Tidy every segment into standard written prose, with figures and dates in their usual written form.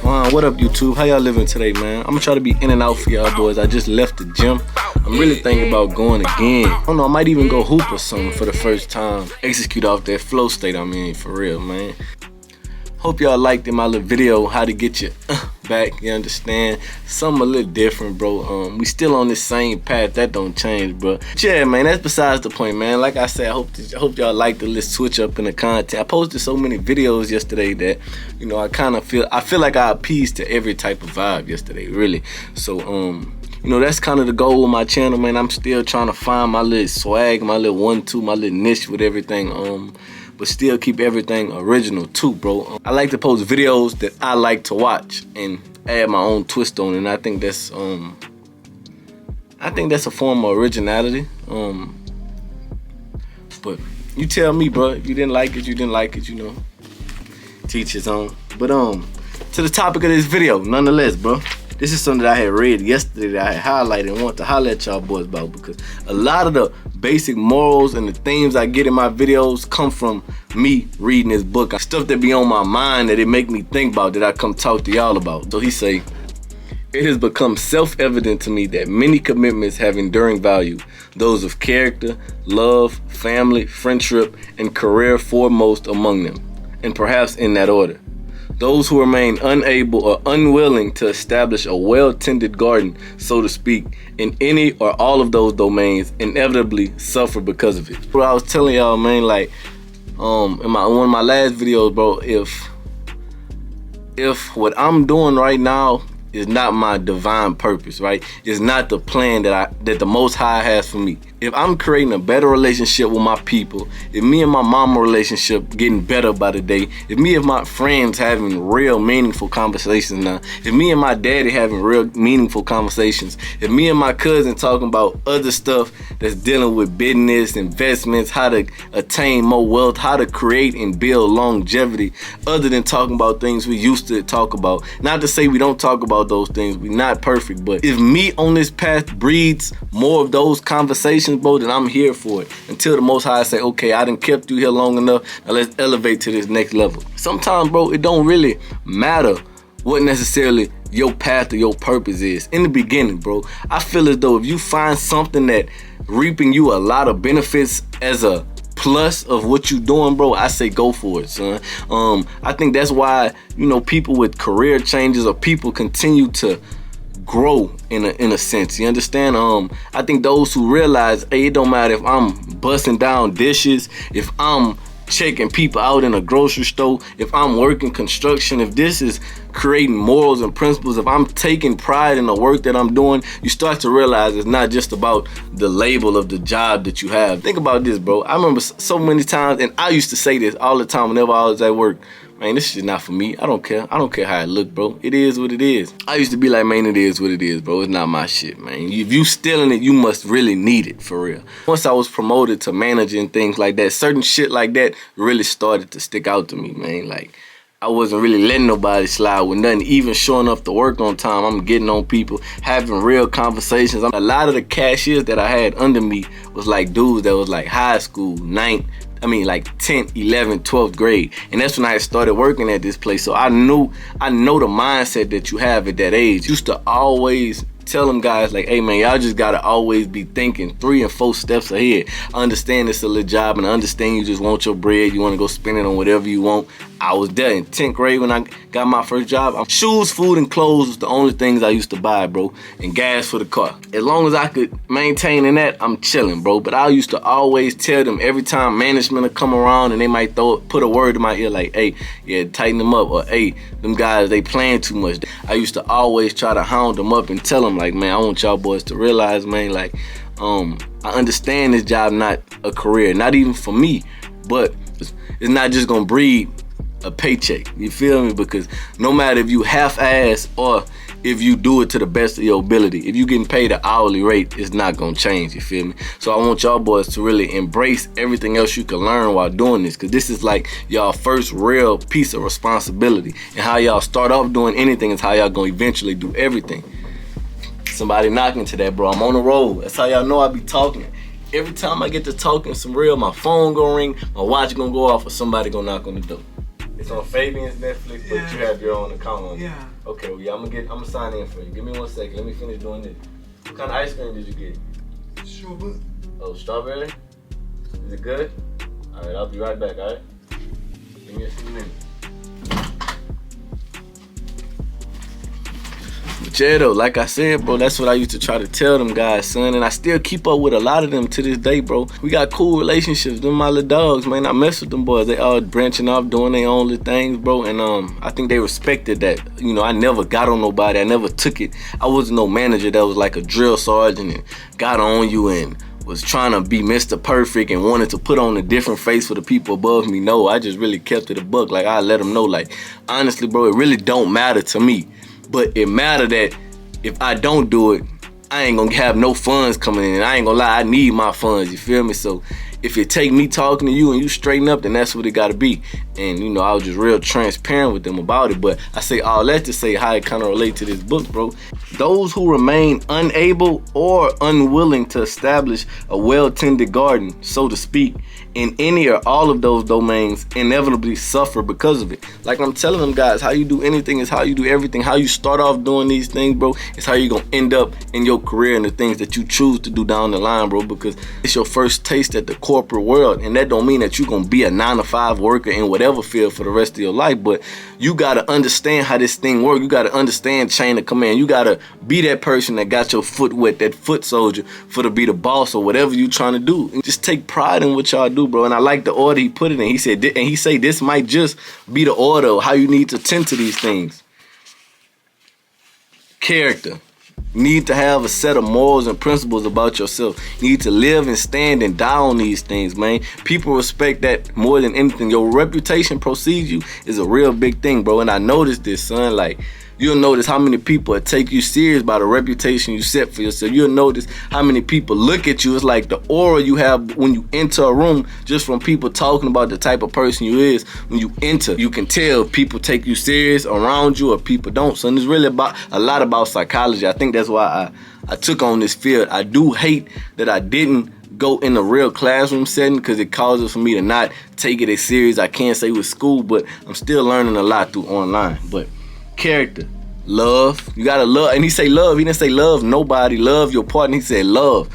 What up, YouTube? How y'all living today, man? I'm gonna try to be in and out for y'all boys. I just left the gym. I'm really thinking about going again. I don't know, I might even go hoop or something for the first time. Execute off that flow state I'm in, for real, man. Hope y'all liked in my little video how to get your back, you understand? Something a little different, bro. We still on this same path, that don't change, bro. Yeah, man, that's besides the point, man. Like I said, I hope y'all like the little switch up in the content. I posted so many videos yesterday that, you know, I feel like I appeased to every type of vibe yesterday, really. So, you know, that's kind of the goal of my channel, man. I'm still trying to find my little swag, my little 1-2, my little niche with everything, but still keep everything original too, bro. I like to post videos that I like to watch and add my own twist on it, and I think that's a form of originality. But you tell me, bro, if you didn't like it, you didn't like it, you know. Teach his own. But to the topic of this video, nonetheless, bro. This is something that I had read yesterday that I had highlighted and want to holler at y'all boys about, because a lot of the basic morals and the themes I get in my videos come from me reading this book. Stuff that be on my mind that it make me think about, that I come talk to y'all about. So he say, "It has become self-evident to me that many commitments have enduring value, those of character, love, family, friendship, and career foremost among them, and perhaps in that order. Those who remain unable or unwilling to establish a well-tended garden, so to speak, in any or all of those domains inevitably suffer because of it." Bro, I was telling y'all, man, like, in one of my last videos, bro, if what I'm doing right now is not my divine purpose, right? It's not the plan that the Most High has for me. If I'm creating a better relationship with my people, if me and my mama relationship getting better by the day, if me and my friends having real meaningful conversations now, if me and my daddy having real meaningful conversations, if me and my cousin talking about other stuff that's dealing with business, investments, how to attain more wealth, how to create and build longevity, other than talking about things we used to talk about. Not to say we don't talk about those things, we're not perfect, but if me on this path breeds more of those conversations, bro, then I'm here for it. Until the Most High say, okay, I done kept you here long enough, now let's elevate to this next level. Sometimes, bro, it don't really matter what necessarily your path or your purpose is. In the beginning, bro, I feel as though if you find something that reaping you a lot of benefits as a plus of what you doing, bro, I say go for it, son. I think that's why, you know, people with career changes or people continue to grow in a sense, you understand? I think those who realize, hey, it don't matter if I'm busting down dishes, if I'm checking people out in a grocery store, if I'm working construction, if this is creating morals and principles, if I'm taking pride in the work that I'm doing, you start to realize it's not just about the label of the job that you have. Think about this, bro. I remember so many times, and I used to say this all the time whenever I was at work, man, this shit's not for me. I don't care. I don't care how it look, bro. It is what it is. I used to be like, man, it is what it is, bro. It's not my shit, man. If you stealing it, you must really need it, for real. Once I was promoted to manager and things like that, certain shit like that really started to stick out to me, man. Like, I wasn't really letting nobody slide with nothing, even showing up to work on time. I'm getting on people, having real conversations. A lot of the cashiers that I had under me was like dudes that was like high school, like 10th, 11th, 12th grade. And that's when I started working at this place. So I know the mindset that you have at that age. Used to always tell them guys like, hey man, y'all just gotta always be thinking 3 and 4 steps ahead. I understand it's a little job, and I understand you just want your bread, you wanna go spend it on whatever you want. I was there in 10th grade when I got my first job. Shoes, food, and clothes was the only things I used to buy, bro, and gas for the car. As long as I could maintain in that, I'm chilling, bro. But I used to always tell them every time management would come around and they might put a word in my ear like, hey, yeah, tighten them up, or hey, them guys, they playing too much. I used to always try to hound them up and tell them like, man, I want y'all boys to realize, man, like, I understand this job not a career, not even for me, but it's not just gonna breed a paycheck, you feel me? Because no matter if you half-ass or if you do it to the best of your ability, if you getting paid an hourly rate, it's not gonna change, you feel me? So I want y'all boys to really embrace everything else you can learn while doing this, because this is like y'all first real piece of responsibility, and how y'all start off doing anything is how y'all gonna eventually do everything. Somebody knocking to that, bro. I'm on the road. That's how y'all know I be talking. Every time I get to talking some real, my phone gonna ring, my watch gonna go off, or somebody gonna knock on the door. It's on Fabian's Netflix, but you have your own account on it. Yeah. Okay, well, yeah, I'm gonna sign in for you. Give me 1 second. Let me finish doing this. What kind of ice cream did you get? Strawberry. Oh, strawberry? Is it good? All right, I'll be right back, all right? Give me a few minutes. But yeah, though, like I said, bro, that's what I used to try to tell them guys, son. And I still keep up with a lot of them to this day, bro. We got cool relationships. Them my little dogs, man. I mess with them boys. They all branching off, doing their own little things, bro. And I think they respected that. You know, I never got on nobody. I never took it. I wasn't no manager that was like a drill sergeant and got on you and was trying to be Mr. Perfect and wanted to put on a different face for the people above me. No, I just really kept it a buck. Like, I let them know, like, honestly, bro, it really don't matter to me. But it matter that if I don't do it, I ain't gonna have no funds coming in. I ain't gonna lie, I need my funds, you feel me? So if it take me talking to you and you straighten up, then that's what it gotta be. And you know, I was just real transparent with them about it. But I say all that to say how it kind of relate to this book, bro. Those who remain unable or unwilling to establish a well-tended garden, so to speak, in any or all of those domains inevitably suffer because of it. Like I'm telling them guys, how you do anything is how you do everything. How you start off doing these things, bro, is how you gonna end up in your career and the things that you choose to do down the line, bro, because it's your first taste at the corporate world. And that don't mean that you're gonna be a 9-to-5 worker in whatever field for the rest of your life, but you gotta understand how this thing works. You gotta understand chain of command. You gotta be that person that got your foot wet, that foot soldier, for to be the boss or whatever you trying to do. And just take pride in what y'all do, bro. And I like the order he put it in. He said, and he say this might just be the order of how you need to tend to these things. Character. You need to have a set of morals and principles about yourself. You need to live and stand and die on these things, man. People respect that more than anything. Your reputation precedes you is a real big thing, bro. And I noticed this, son. Like, you'll notice how many people take you serious by the reputation you set for yourself. You'll notice how many people look at you. It's like the aura you have when you enter a room, just from people talking about the type of person you is. When you enter, you can tell people take you serious around you or people don't. So it's really about a lot about psychology. I think that's why I took on this field. I do hate that I didn't go in a real classroom setting because it causes for me to not take it as serious I can say with school, but I'm still learning a lot through online. But character, love, you gotta love. And he say love, he didn't say love nobody, love your partner. He said love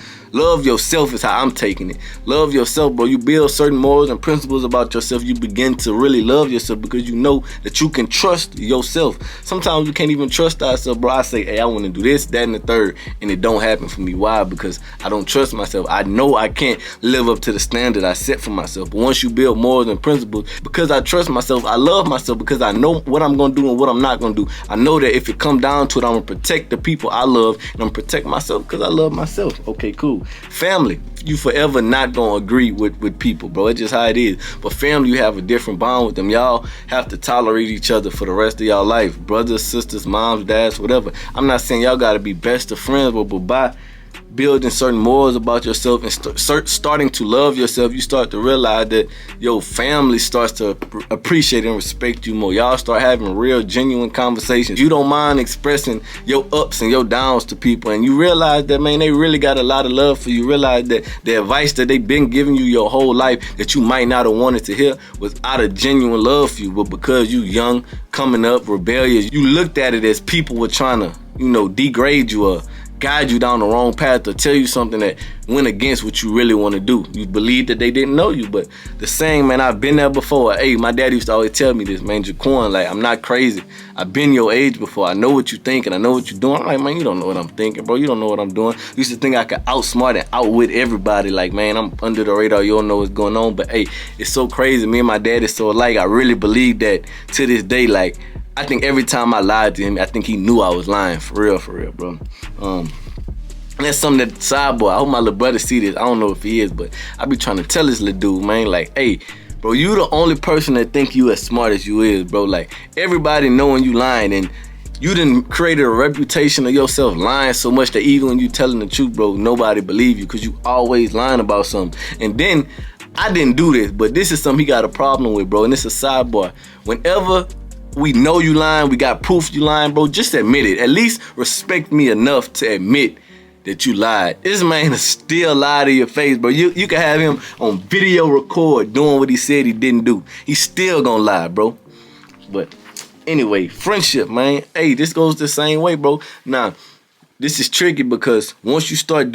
yourself is how I'm taking it. Love yourself, bro. You build certain morals and principles about yourself. You begin to really love yourself because you know that you can trust yourself. Sometimes we can't even trust ourselves, bro. I say, hey, I want to do this, that, and the third, and it don't happen for me. Why? Because I don't trust myself. I know I can't live up to the standard I set for myself. But once you build morals and principles, because I trust myself, I love myself because I know what I'm going to do and what I'm not going to do. I know that if it come down to it, I'm going to protect the people I love and I'm going to protect myself because I love myself. Okay, cool. Family, you forever not gonna agree with people, bro. It's just how it is. But family, you have a different bond with them. Y'all have to tolerate each other for the rest of y'all life. Brothers, sisters, moms, dads, whatever. I'm not saying y'all gotta be best of friends, but by building certain morals about yourself and starting to love yourself, you start to realize that your family starts to appreciate and respect you more. Y'all start having real, genuine conversations. You don't mind expressing your ups and your downs to people, and you realize that, man, they really got a lot of love for you. You realize that the advice that they've been giving you your whole life that you might not have wanted to hear was out of genuine love for you, but because you young, coming up, rebellious, you looked at it as people were trying to, degrade you or guide you down the wrong path or tell you something that went against what you really want to do. You believe that they didn't know you, but the saying, man, I've been there before. Hey, my dad used to always tell me this, man, Jaquan, like, I'm not crazy. I've been your age before. I know what you think and I know what you're doing. I'm like, man, you don't know what I'm thinking, bro. You don't know what I'm doing. I used to think I could outsmart and outwit everybody. Like, man, I'm under the radar. You don't know what's going on. But hey, it's so crazy. Me and my dad is so alike. I really believe that to this day. Like, I think every time I lied to him, I think he knew I was lying. For real, bro. And that's something that, sidebar, I hope my little brother see this. I don't know if he is, but I be trying to tell this little dude, man, like, hey, bro, you the only person that think you as smart as you is, bro. Like, everybody knowing you lying, and you done created a reputation of yourself lying so much that even when you telling the truth, bro, nobody believe you because you always lying about something. And then, I didn't do this, but this is something he got a problem with, bro, and it's a sidebar. Whenever we know you lying, we got proof you lying, bro, just admit it. At least respect me enough to admit that you lied. This man is still lie to your face, bro. You can have him on video record doing what he said he didn't do. He's still gonna lie, bro. But anyway, friendship, man. Hey, this goes the same way, bro. Now, this is tricky because once you start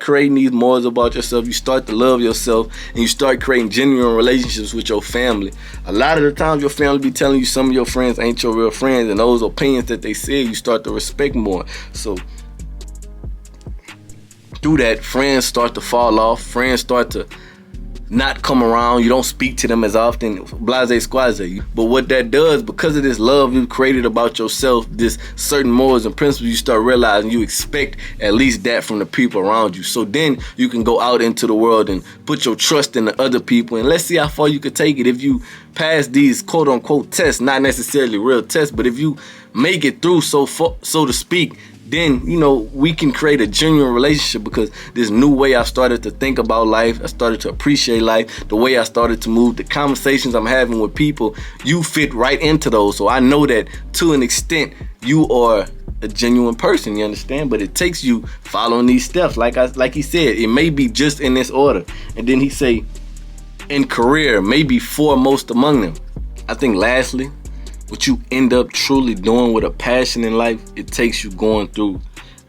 creating these morals about yourself, you start to love yourself and you start creating genuine relationships with your family. A lot of the times your family be telling you some of your friends ain't your real friends, and those opinions that they say you start to respect more. So through that, friends start to fall off, friends start to not come around, you don't speak to them as often, blase squaze. But what that does, because of this love you've created about yourself, this certain morals and principles, you start realizing you expect at least that from the people around you. So then you can go out into the world and put your trust in the other people, and let's see how far you could take it. If you pass these quote unquote tests, not necessarily real tests, but if you make it through, so to speak, then, you know, we can create a genuine relationship, because this new way I started to think about life, I started to appreciate life, the way I started to move, the conversations I'm having with people, you fit right into those. So I know that to an extent you are a genuine person, you understand? But it takes you following these steps. Like he said, it may be just in this order. And then he say, in career, maybe foremost among them. I think lastly, what you end up truly doing with a passion in life, it takes you going through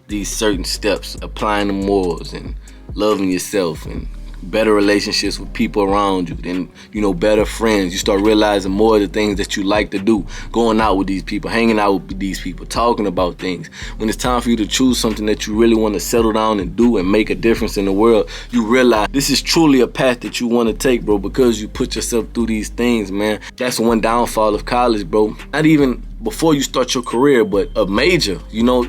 these certain steps, applying the morals and loving yourself and better relationships with people around you, then, you know, better friends. You start realizing more of the things that you like to do, going out with these people, hanging out with these people, talking about things. When it's time for you to choose something that you really want to settle down and do and make a difference in the world, you realize this is truly a path that you want to take, bro, because you put yourself through these things, man. That's one downfall of college, bro. Not even before you start your career, but a major, you know,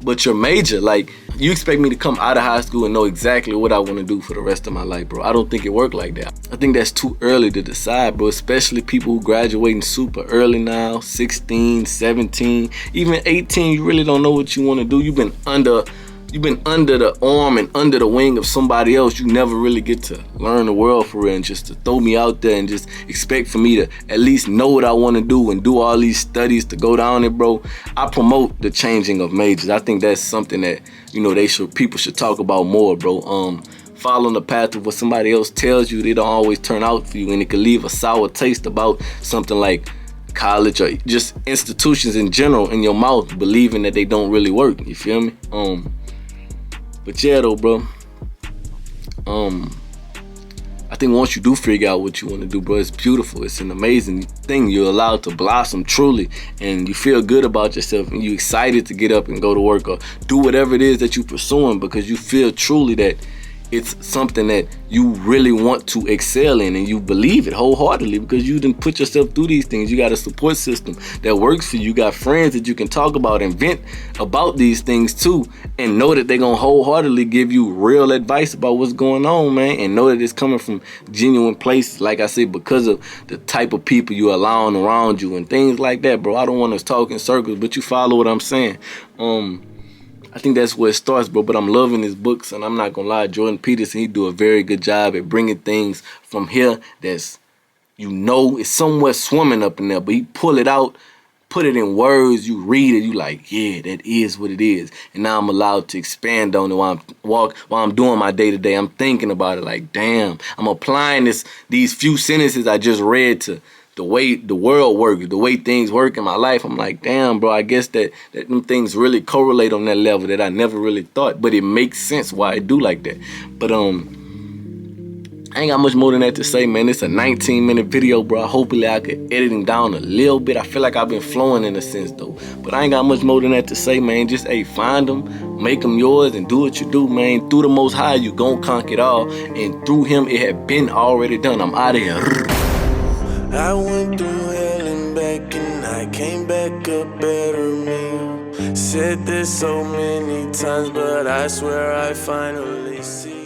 but your major, like, you expect me to come out of high school and know exactly what I want to do for the rest of my life, bro. I don't think it worked like that. I think that's too early to decide, bro, especially people who graduating super early now, 16, 17, even 18. You really don't know what you want to do. You've been under the arm and under the wing of somebody else. You never really get to learn the world for real, and just to throw me out there and just expect for me to at least know what I want to do and do all these studies to go down it, bro. I promote the changing of majors. I think that's something that, you know, people should talk about more, bro. Following the path of what somebody else tells you, they don't always turn out for you, and it can leave a sour taste about something like college or just institutions in general in your mouth, believing that they don't really work. You feel me? But yeah, though, bro, I think once you do figure out what you want to do, bro, it's beautiful. It's an amazing thing. You're allowed to blossom truly, and you feel good about yourself, and you're excited to get up and go to work or do whatever it is that you're pursuing, because you feel truly that it's something that you really want to excel in, and you believe it wholeheartedly because you didn't put yourself through these things. You got a support system that works for you. You got friends that you can talk about and vent about these things too, and know that they're gonna wholeheartedly give you real advice about what's going on, man, and know that it's coming from genuine places, like I said, because of the type of people you're allowing around you and things like that, bro. I don't want to talk in circles, but you follow what I'm saying. I think that's where it starts, bro. But I'm loving his books, and I'm not gonna lie, Jordan Peterson, he do a very good job at bringing things from here that's, you know, it's somewhat swimming up in there, but he pull it out, put it in words, you read it, you like, yeah, that is what it is. And now I'm allowed to expand on it while I'm doing my day-to-day. I'm thinking about it like, damn, I'm applying these few sentences I just read to the way the world works, the way things work in my life. I'm like, damn, bro, I guess that them things really correlate on that level that I never really thought, but it makes sense why I do like that. But I ain't got much more than that to say, man. It's a 19-minute video, bro. Hopefully I could edit it down a little bit. I feel like I've been flowing in a sense, though. But I ain't got much more than that to say, man. Just, hey, find them, make them yours, and do what you do, man. Through the Most High, you gon' conquer it all. And through him, it had been already done. I'm out of here. I went through hell and back, and I came back a better me. Said this so many times, but I swear I finally see.